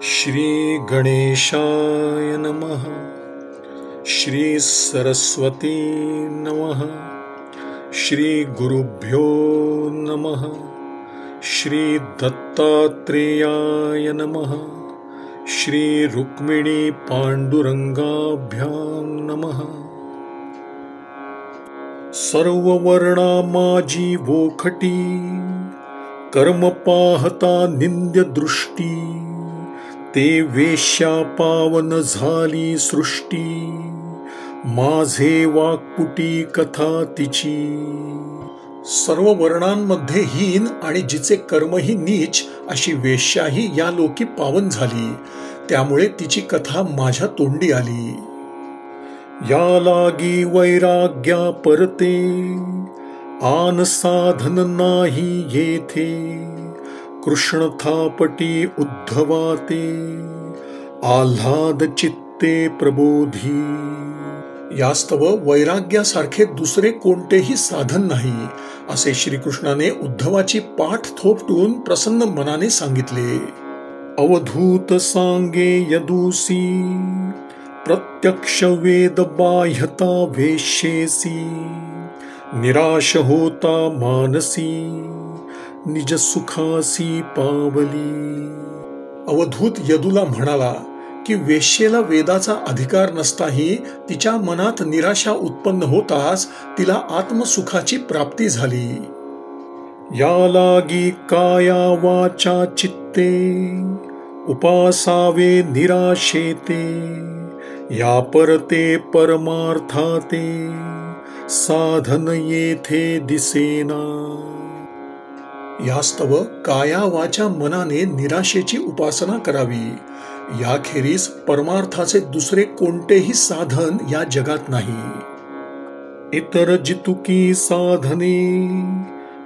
श्री गणेशाय नमः। श्री सरस्वती नमः। श्री गुरुभ्यो नमः। श्री दत्तात्रेयाय नमः। श्री रुक्मिणी पांडुरंगाभ्यां नमः। सर्व वर्णा माझी वोखटी, कर्म पाहता निंद्य दृष्टी, ते वेश्या पावन झाली सृष्टी, माझे वाक्पुटी कथा तिची। सर्व वर्णांमध्ये हीन आणि जिचे कर्मही नीच अशी वेश्याही या लोकी पावन झाली, त्यामुळे तिची कथा माझ्या तोंडी आली। या लागी वैराग्या परते, आन साधन नाही येथे, कृष्ण थापटी उद्धवाते, आल्हाद चित्ते प्रबोधी। यास्तव वैराग्यासारखे दुसरे कोणतेही साधन नाही, असे श्रीकृष्णाने उद्धवाची पाठ थोपटून प्रसन्न मनाने सांगितले। अवधूत सांगे यदूसी, प्रत्यक्ष वेद बाह्यता वेश्येसी, निराश होता मानसी, निज सुखासी पावली। अवधूत यदूला म्हणाला की वेश्येला वेदाचा अधिकार नसताही तिच्या मनात निराशा उत्पन्न होताच तिला आत्मसुखाची प्राप्ती झाली। या लागी काया वाचा चित्ते, उपासावे निराशेते, या परते परमार्थाते, साधन येथे दिसेना। यास्तव काया वाचा मनाने निराशेची उपासना करावी, याखेरीज परमार्थाचे दुसरे कोणतेही साधन या जगात नाही। इतर जितुकी साधने,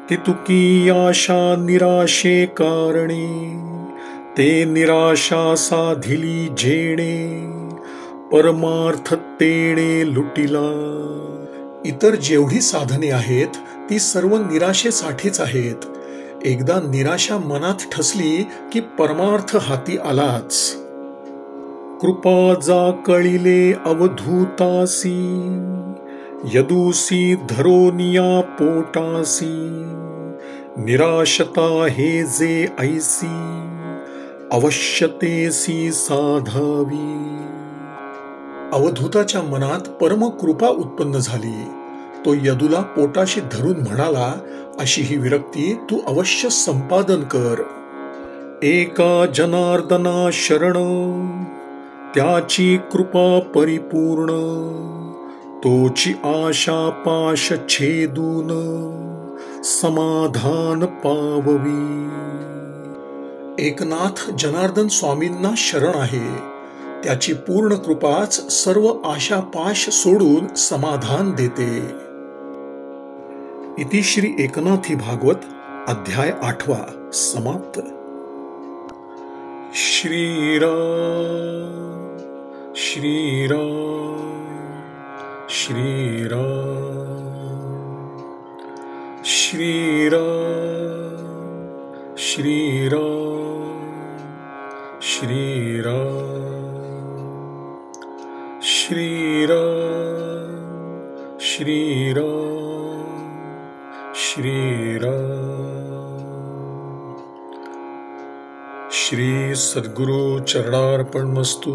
तितुकी आशा निराशे कारणे, ते निराशा साधिली जेणे, परमार्थ तेणे लुटिला। इतर जेवढी साधने आहेत ती सर्व निराशेसाठीच आहेत। एकदा निराशा मनात ठसली की परमार्थ हाती आलाच। कृपा जा कळिले अवधूतासी, यदूसी धरोनिया पोटासी, निराशता हे जे ऐसी, अवश्यतेसी साधावी। अवधूताच्या मनात परम कृपा उत्पन्न झाली। तो यदूला पोटाशी धरून म्हणाला, अशी ही विरक्ती तू अवश्य संपादन कर। एका जनार्दना शरण, त्याची कृपा परिपूर्ण, तोची आशा पाश छेदून, समाधान पाववी। एकनाथ जनार्दन स्वामींना शरण आहे, त्याची पूर्ण कृपाच सर्व आशा पाश सोडून समाधान देते। इति श्री एकनाथी भागवत अध्याय 8 समाप्त। श्रीराम श्रीराम श्रीराम श्रीराम श्रीराम श्रीराम श्रीराम श्रीराम श्रीराम। श्री सद्गुरु चरणार्पणमस्तु।